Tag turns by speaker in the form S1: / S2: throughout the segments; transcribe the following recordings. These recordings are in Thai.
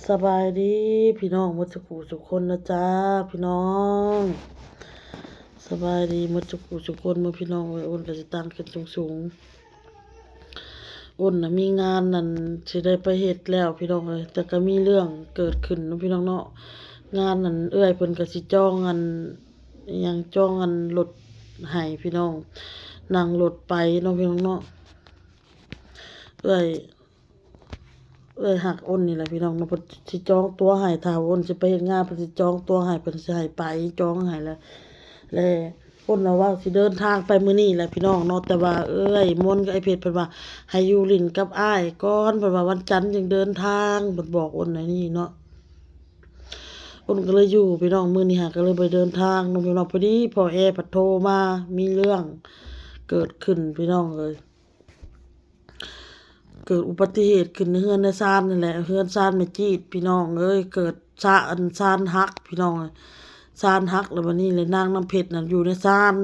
S1: สบายดีพี่น้องหมดทุกผู้ทุกคนนะจ๊ะพี่น้องสบายดีหมดทุกผู้ทุกคนเมื่อพี่น้องไว้อ้นก็สิตั้งขึ้นสูงๆอ้นน่ะมีงานนั่นสิได้ไปเฮ็ดแล้วพี่น้องเอ้ยแต่ก็มีเรื่องเกิดขึ้นเนาะพี่น้องเนาะงานนั่นเอื้อยเพิ่นก็สิจองอันอิหยังจองอันรถให้พี่น้องนั่งรถไปเนาะพี่น้องเนาะเอื้อย หักอ้นนี่แหละพี่น้องเนาะเพิ่นสิจองตั๋วให้ถ้าอ้นสิไปเฮ็ดงานเพิ่นสิจองตั๋วให้เพิ่นสิให้ไปจองให้แล้วอ้นน่ะว่าสิเดินทางไปมื้อนี้แหละพี่น้องเนาะแต่ว่ามนต์กับไอ้เพชรเพิ่นว่าให้อยู่ลิ้นกับอ้ายก่อนเพิ่นว่าวันจันทร์จึงเดินทางเพิ่นบอกอ้นไว้นี่เนาะอ้นก็เลยอยู่พี่น้องมื้อนี้ก็เลยไปเดินทางเนาะพี่น้องพอดีพ่อแอร์เพิ่นโทรมามีเรื่องเกิดขึ้นพี่น้องเอ้ย เกิดอุบัติเหตุขึ้นในเฮือนในซานนั่นแหละเฮือนซานแม่จีดพี่น้องเอ้ยเกิดซานหักพี่น้องซานหักแล้ววันนี้เลยนางน้ำเพชรน่ะอยู่ในซาน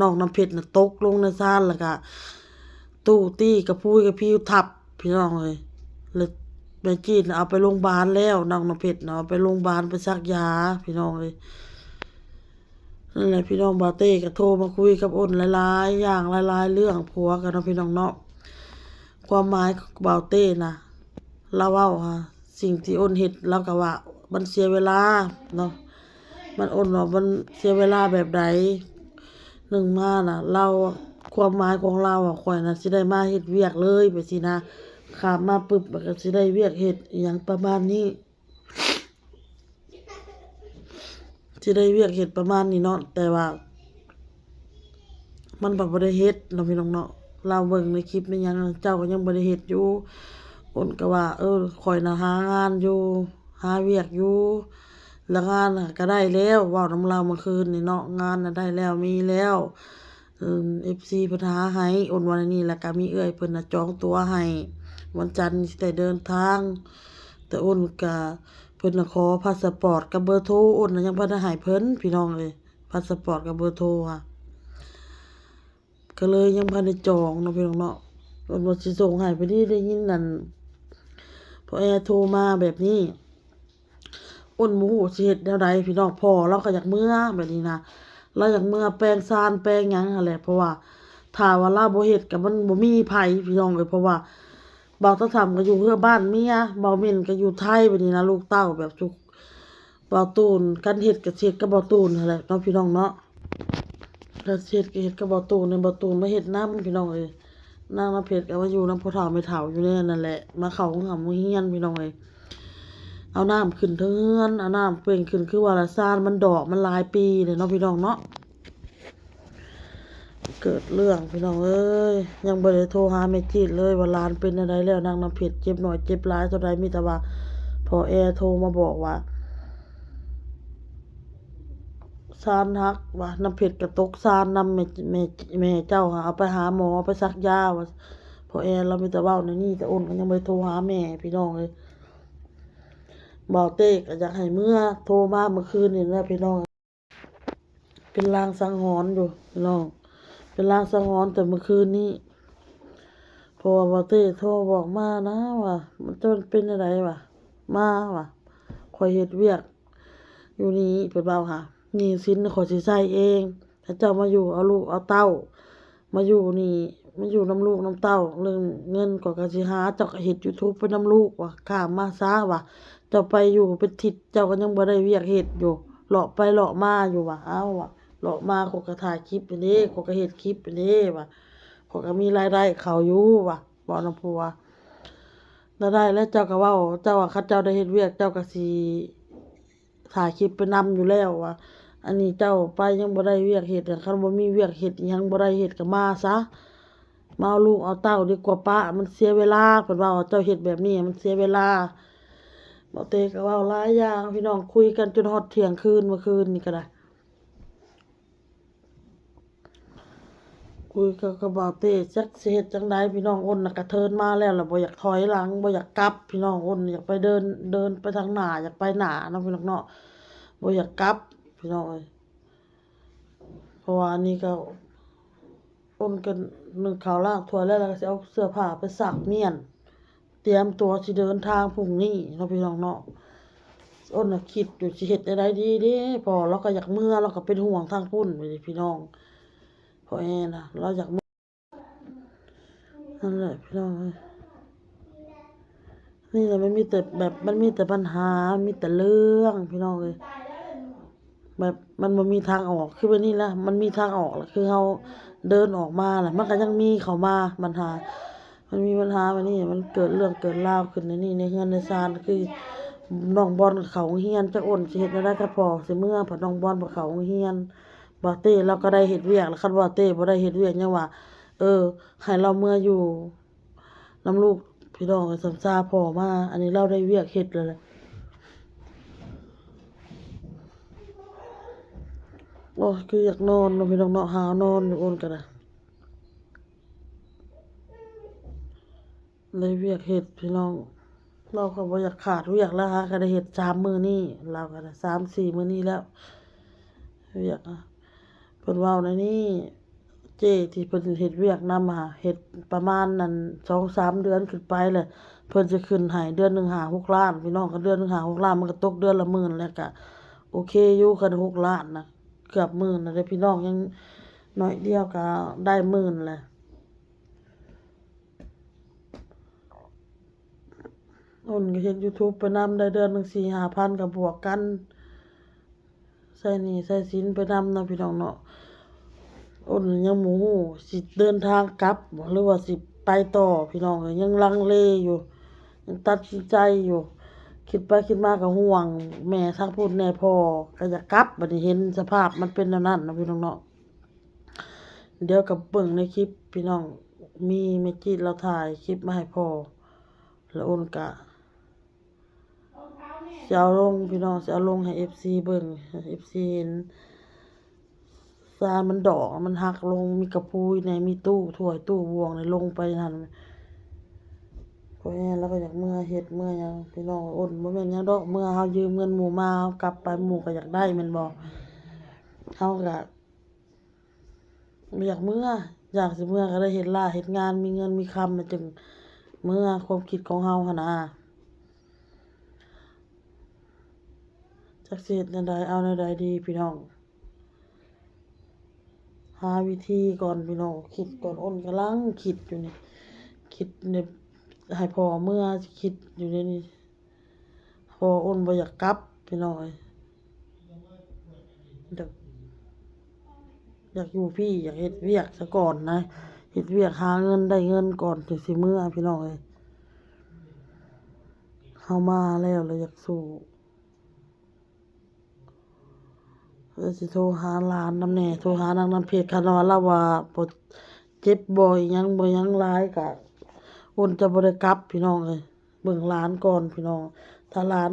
S1: น้องน้ำเพชรน่ะตกลงในซานแล้วก็ตู้ตี้กระพุ้ยกระพิ้วทับพี่น้องเอ้ยแล้วแม่จีดน่ะเอาไปโรงพยาบาลแล้วน้องน้ำเพชรน่ะเอาไปโรงพยาบาลไปซักยาพี่น้องเอ้ยนั่นแหละพี่น้องบาเต้ก็โทรมาคุยกับอ้นหลายๆอย่างหลายๆเรื่องผัวกันเนาะพี่น้องเนาะ ความหมายของเบาเต้นะเราเว้าค่ะสิ่งที่อ้นเฮ็ดเราก็ว่ามันเสียเวลาเนาะมันอ้นว่ามันเสียเวลาแบบใดหนึ่งมาน่ะเราความหมายของเราข้อยน่ะสิได้มาเฮ็ดเวียกเลยไปสินะข้ามมาปึ๊บก็สิได้เวียกเฮ็ดอิหยังประมาณนี้สิได้เวียกเฮ็ดประมาณนี้เนาะแต่ว่ามันบ่ได้เฮ็ดเนาะพี่น้องเนาะเราเบิ่งในคลิปในหยังเจ้าก็ยังบ่ได้เฮ็ดอยู่ อ้นก็ว่าข้อยน่ะหางานอยู่หาเวียกอยู่แล้วงานน่ะก็ได้แล้วเว้านำเราเมื่อคืนนี่เนาะงานน่ะได้แล้วมีแล้วFC เพิ่นหาให้อ้นว่านี่แล้วก็มีเอื้อยเพิ่นน่ะจองตั๋วให้วันจันทร์สิได้เดินทางแต่อ้นก็เพิ่นน่ะขอพาสปอร์ตกับเบอร์โทรอ้นน่ะยังบ่ได้ให้เพิ่นพี่น้องเอ้ยพาสปอร์ตกับเบอร์โทรอะก็เลยยังบ่ทันได้จองเนาะพี่น้องเนาะอ้นว่าสิส่งให้พอดีได้ยินนั่น พอแอร์โทรมาแบบนี้อ้นหมูสิเฮ็ดแนวใดพี่น้องพ่อเราก็อยากเมื่อแบบนี้นะเราอยากเมื่อแปลงซานแปลงหยังนั่นแหละเพราะว่าถ้าว่าเราบ่เฮ็ดก็มันบ่มีไผพี่น้องเอ้ยเพราะว่าบ่าวตาทำก็อยู่เพื่อบ้านเมียบ่าวเม่นก็อยู่ไทยแบบนี้นะลูกเต้าแบบทุกบ่าวตูนกันเฮ็ดก็เฮ็ดกับบ่าวตูนนั่นแหละเนาะพี่น้องเนาะแล้วเฮ็ดก็เฮ็ดกับบ่าวตูนเนี่ยบ่าวตูนมาเฮ็ดนำพี่น้องเอ้ยนางน้ำเพชรก็มาอยู่นำพ่อเฒ่าแม่เฒ่าอยู่ในนั่นแหละมาเข้าห้องหำโรงเรียนพี่น้องเอ้ย เอาน้ำขึ้นเทือนเอาน้ำเปล่งขึ้นคือว่าละซานมันดอกมันหลายปีเลยเนาะพี่น้องเนาะเกิดเรื่องพี่น้องเอ้ยยังบ่ได้โทรหาแม่จีดเลยว่าหลานเป็นอะไรแล้วนางน้ำเพชรเจ็บหน่อยเจ็บหลายเท่าใดมีแต่ว่าพอแอร์โทรมาบอกว่าซานฮักว่าน้ำเพชรกระตกซานนำแม่เจ้าหาเอาไปหาหมอไปซักยาว่าพอแอร์เรามีแต่เว้าในนี่แต่อ้นก็ยังบ่ได้โทรหาแม่พี่น้องเลยบอกเต้ก็อยากให้เมื่อโทรมาเมื่อคืนนี่แหละพี่น้อง เป็นลางสังหรณ์อยู่พี่น้องเป็นลางสังหรณ์แต่เมื่อคืนนี้พอว่าเต้โทรบอกมานะว่ามันจะเป็นอะไรวะมาว่ะข่อยเฮ็ดเวียกอยู่นี่เพิ่นเว้าค่ะหนี้สินข่อยสิใช้เองถ้าเจ้ามาอยู่เอาลูกเอาเต้ามาอยู่นี่มาอยู่นำลูกนำเต้าเรื่องเงินก็สิหาเจ้าก็เฮ็ด YouTube ไปนำลูกว่ะข้ามมาซะว่ะเจ้าไปอยู่เป็นทิศเจ้าก็ยังบ่ได้เวียกเฮ็ดอยู่เลาะไปเลาะมาอยู่ว่ะเอ้าว่ะ เลาะมาเขาก็ถ่ายคลิปไปนี่เขาก็เฮ็ดคลิปไปนี่ว่ะเขาก็มีรายได้เข้าอยู่ว่ะบอกน้ำพัวรายได้แล้วเจ้าก็เว้าเจ้าว่าคันเจ้าได้เฮ็ดเวียกเจ้าก็สิถ่ายคลิปไปนำอยู่แล้วว่ะอันนี้เจ้าไปยังบ่ได้เวียกเฮ็ดคันบ่มีเวียกเฮ็ดอิหยังบ่ได้เฮ็ดก็มาซะมาเอาลูกเอาเต้าดีกว่าป้ามันเสียเวลาเพิ่นว่าเจ้าเฮ็ดแบบนี้มันเสียเวลาบ่เตก็เว้าหลายอย่างพี่น้องคุยกันจนฮอดเที่ยงคืนเมื่อคืนนี่ก็ได้ คุยกับบ่าวเต้จักสิเฮ็ดจั่งใดพี่น้องอ้นน่ะกระเทินมาแล้วล่ะบ่อยากถอยหลังบ่อยากกลับพี่น้องอ้นอยากไปเดินไปทางหน้าอยากไปหน้าเนาะพี่น้องเนาะบ่อยากกลับพี่น้องเอ้ยเพราะว่าอันนี้ก็อ้นก็นึ่งข้าวล้างถ้วยแล้วก็สิเอาเสื้อผ้าไปซักเมียน เตรียมตัวสิเดินทางพรุ่งนี้เนาะพี่น้องเนาะอ้นน่ะคิดอยู่สิเฮ็ดได้ดีเด้พอเราก็อยากเมื่อเราก็เป็นห่วงทางพุ่นไปดิพี่น้องพอแอน่ะเราอยากนั่นแหละพี่น้องเอ้ยนี่แหละมันมีแต่แบบมันมีแต่ปัญหามีแต่เรื่องพี่น้องเอ้ยแบบมันบ่มีทางออกคือแบบนี้ล่ะมันมีทางออกล่ะคือเฮาเดินออกมาล่ะมันก็ยังมีเข้ามาปัญหามันมีปัญหาแบบนี้มันเกิดเรื่องเกิดราวขึ้นในนี่ในเฮือนในศาลคือน้องบอลเขาโรงเรียนจักอ้นสิเฮ็ดแนวใดก็พอสิเมื่อเพราะน้องบอลบ่เข้าโรงเรียนบ่เต้เราก็ได้เฮ็ดเวียกแล้วคันว่าเต้บ่ได้เฮ็ดเวียกยังว่าให้เราเมื่ออยู่นำลูกพี่น้องสำซาพ่อมาอันนี้เราได้เวียกเฮ็ดแล้วแหละโอ้ยคืออยากนอนเนาะพี่น้องเนาะหาวนอนอยู่อ้นก็ได้เลยเวียกเฮ็ดพี่น้องเราก็บ่อยากขาดเวียกแล้วฮะก็ได้เฮ็ด3มื้อนี้เราก็ได้3-4มื้อนี้แล้วเวียกเพิ่นเว้าในนี้เจ้ที่เพิ่นเฮ็ดเวียกนำเฮ็ดประมาณนั้น2-3เดือนขึ้นไปแหละเพิ่นจะขึ้นให้เดือนหนึ่ง5-6ล้านพี่น้องก็เดือนหนึ่ง5-6ล้านมันก็ตกเดือนละหมื่นแล้วก็โอเคอยู่คัน6ล้านนะเกือบหมื่นน่ะเด้อพี่น้องยังน้อยเดียวก็ได้หมื่นแหละอ้นก็เฮ็ด YouTube ไปนำได้เดือนหนึ่ง4-5,000ก็บวกกันใช้หนี้ใช้สินไปนำเนาะพี่น้องเนาะอ้นยังบ่ฮู้สิเดินทางกลับบ่หรือว่าสิไปต่อพี่น้องเอ้ยยังลังเลอยู่ยังตัดสินใจอยู่คิดไปคิดมาก็ห่วงแม่ทางพู้นแน่พ่อก็อยากกลับบัดนี้เห็นสภาพมันเป็นแนวนั้นเนาะพี่น้องเนาะเดี๋ยวก็เบิ่งในคลิปพี่น้องมีแม่จิตเราถ่ายคลิปมาให้พ่อแล้วอ้นก็สิเอาลงพี่น้องสิเอาลงให้ FC เบิ่งให้ FC เห็นซานมันดอกมันหักลงมีกระพุ้ยในมีตู้ถ้วยตู้บวงในลงไปนั่นเพราะงั้นเราก็อยากเมื่อเฮ็ดเมื่อหยังพี่น้องอ้นบ่แม่นหยังดอกเมื่อเฮายืมเงินหมู่มาเฮากลับไปหมู่ก็อยากได้แม่นบ่เฮาก็บ่อยากเมื่ออยากสิเมื่อก็ได้เฮ็ดเฮ็ดงานมีเงินมีคำน่ะจึงเมื่อความคิดของเฮาหั้นน่ะจักสิเฮ็ดแนวใดเอาแนวใดดีพี่น้องหาวิธีก่อนพี่น้องคิดก่อนอ้นกำลังคิดอยู่นี่คิดในให้พ่อเมื่อสิคิดอยู่ในนี้พ่ออ้นบ่อยากกลับพี่น้องเอ้ยอยากอยากอยู่พี่อยากเฮ็ดเวียกซะก่อนนะเฮ็ดเวียกหาเงินได้เงินก่อนถึงสิเมื่อพี่น้องเอ้ยเฮามาแล้วเราอยากสู้แล้วสิโทรหาหลานนำแหน่โทรหานางน้ำเพชรคันว่าเราว่าบ่เจ็บบ่อิหยังบ่หยังหลายก็อ้นจะบ่ได้กลับพี่น้องเอ้ยเบิ่งหลานก่อนพี่น้องถ้าหลาน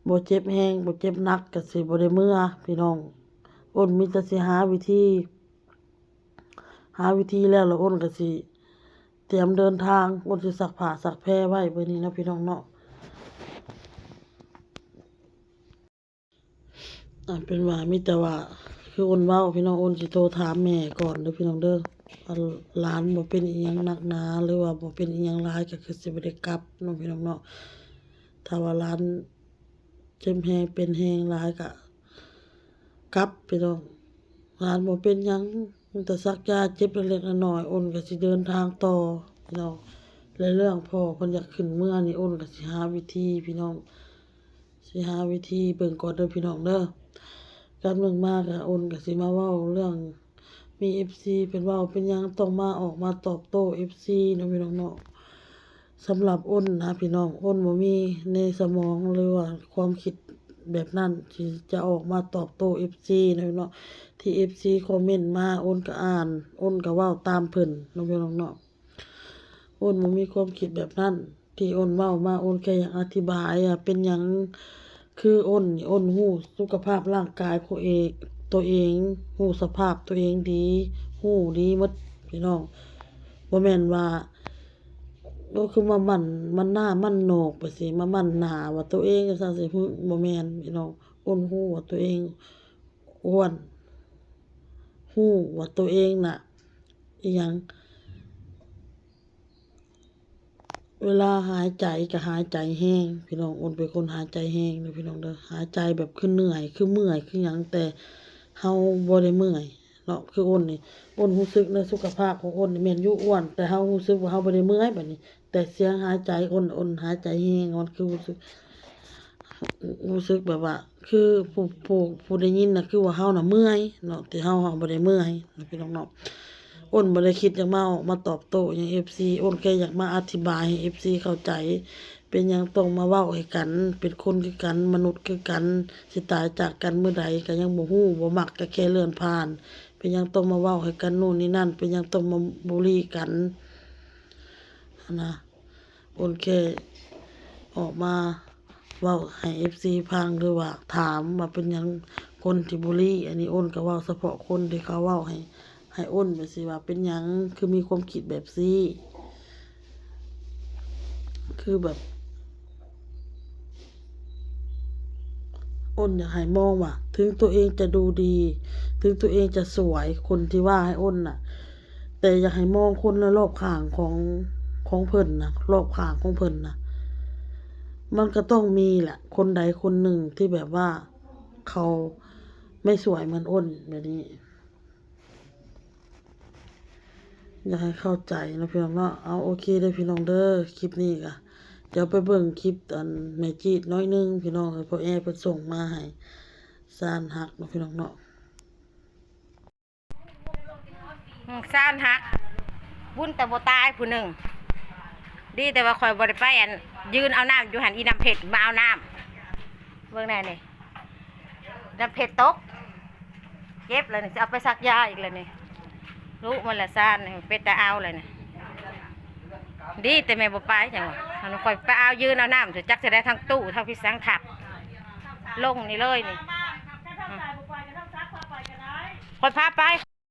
S1: บ่เจ็บแรงบ่เจ็บหนักก็สิบ่ได้เมื่อพี่น้องอ้นมีแต่สิหาวิธีแล้วอ้นก็สิเตรียมเดินทางอ้นสิซักผ้าซักแพรไว้เบิดนี้เนาะพี่น้องเนาะเป็นว่ามีแต่ว่าคืออ้นเว้าพี่น้องอ้นสิโทรถามแม่ก่อนเด้อพี่น้องเด้อว่าหลานบ่เป็นอิหยังหนักหนาหรือว่าบ่เป็นอิหยังร้ายก็คือสิบ่ได้กลับเนาะพี่น้องเนาะถ้าว่าหลานเจ็บแรงเป็นแรงหลายก็กลับพี่น้องหลานบ่เป็นหยังมีแต่ซักยาเจ็บเล็กๆน้อยๆอ้นก็สิเดินทางต่อพี่น้องและเรื่องพ่อเพิ่นอยากขึ้นเมื่อนี่อ้นก็สิหาวิธีพี่น้องสิหาวิธีเบิ่งก่อนเด้อพี่น้องเด้อกับหนึ่งมาก็อ้นก็สิมาเว้าเรื่องมี FC เพิ่นเว้าเป็นหยังต้องมาออกมาตอบโต้ FC เนาะพี่น้องเนาะสำหรับอ้นนะพี่น้องอ้นบ่มีในสมองหรือว่าความคิดแบบนั้นที่จะออกมาตอบโต้ FC นะพี่น้องที่ FC คอมเมนต์มาอ้นก็อ่านอ้นก็เว้าตามเพิ่นเนาะพี่น้องเนาะอ้นบ่มีความคิดแบบนั้นที่อ้นเว้ามาอ้นแค่อยากอธิบายเป็นหยังคืออ้นนี่อ้นรู้สุขภาพร่างกายของตัวเองรู้สภาพตัวเองดีรู้ดีหมดพี่น้องบ่แม่นว่าก็คือมามันหน้ามันโหนกไปสิมามั่นหน้าว่าตัวเองจั่งซี้สิบ่แม่นพี่น้องอ้นรู้ว่าตัวเองอ้วนรู้ว่าตัวเองน่ะอิหยัง เวลาหายใจก็หายใจแห้งพี่น้องอ้นเป็นคนหายใจแห้งเด้อพี่น้องเด้อหายใจแบบคือเหนื่อยคือเมื่อยคือหยังแต่เฮาบ่ได้เมื่อยเนาะคืออ้นนี่อ้นรู้สึกในสุขภาพของอ้นนี่แม่นอยู่อ้วนแต่เฮารู้สึกว่าเฮาบ่ได้เมื่อยบัดนี้แต่เสียงหายใจอ้นหายใจแห้งมันคือรู้สึกแบบว่าคือผู้ได้ยินน่ะคือว่าเฮาน่ะเมื่อยเนาะแต่เฮาบ่ได้เมื่อยเนาะพี่น้องเนาะอ้นบ่ได้คิดอยากมาออกมาตอบโต้หยัง FC อ้นแค่อยากมาอธิบายให้ FC เข้าใจเป็นหยังต้องมาเว้าให้กันเป็นคนคือกันมนุษย์คือกันสิตายจากกันเมื่อใดก็ยังบ่ฮู้บ่มักก็แค่เลื่อนผ่าน เป็นหยังต้องมาเว้าให้กันนู่นนี่นั่นเป็นหยังต้องมาบุลลีกันนะอ้นแค่ออกมาเว้าให้ FC ฟังหรือว่าถามว่าเป็นหยังคนที่บุลลีอันนี้อ้นก็เว้าเฉพาะคนที่เขาเว้าให้อ้นไปสิว่าเป็นหยังคือมีความคิดแบบซี้คือแบบอ้นอยากให้มองว่าถึงตัวเองจะดูดีถึงตัวเองจะสวยคนที่ว่าให้อ้นน่ะแต่อยากให้มองคนรอบข้างของเพิ่นน่ะรอบข้างของเพิ่นน่ะมันก็ต้องมีแหละคนใดคนหนึ่งที่แบบว่าเขาไม่สวยเหมือนอ้นแบบนี้อยากให้เข้าใจนะพี่น้องเนาะเอาโอเคเด้อพี่น้องเด้อคลิปนี้ก็เดี๋ยวไปเบิ่งคลิปอันแม่จีดน้อยหนึงพี่น้องเพราะแอร์เพิ่นส่งมาให้ซานฮักเนาะพี่น้องเนาะ
S2: ซ่านฮักบุญแต่บ่ตายผู้หนึ่งดีแต่ว่าคอยบ่ได้ไปอันยืนเอาน้ำอยู่หันอีน้ำเผ็ดมาเอาน้ำเบิ่งแน่นี่น้ำเผ็ดตกเก็บเลยนี่จะเอาไปซักยาอีกเลยนี่รู้มันละซ่านนี่เป็ดแต่เอาเลยนี่ดีแต่แม่บ่ไปจังหวะหันคอยไปเอายืนเอาน้ำจะจักจะได้ทั้งตู้ทั้งพี่สังถับลงนี่เลยนี่คอยพาไป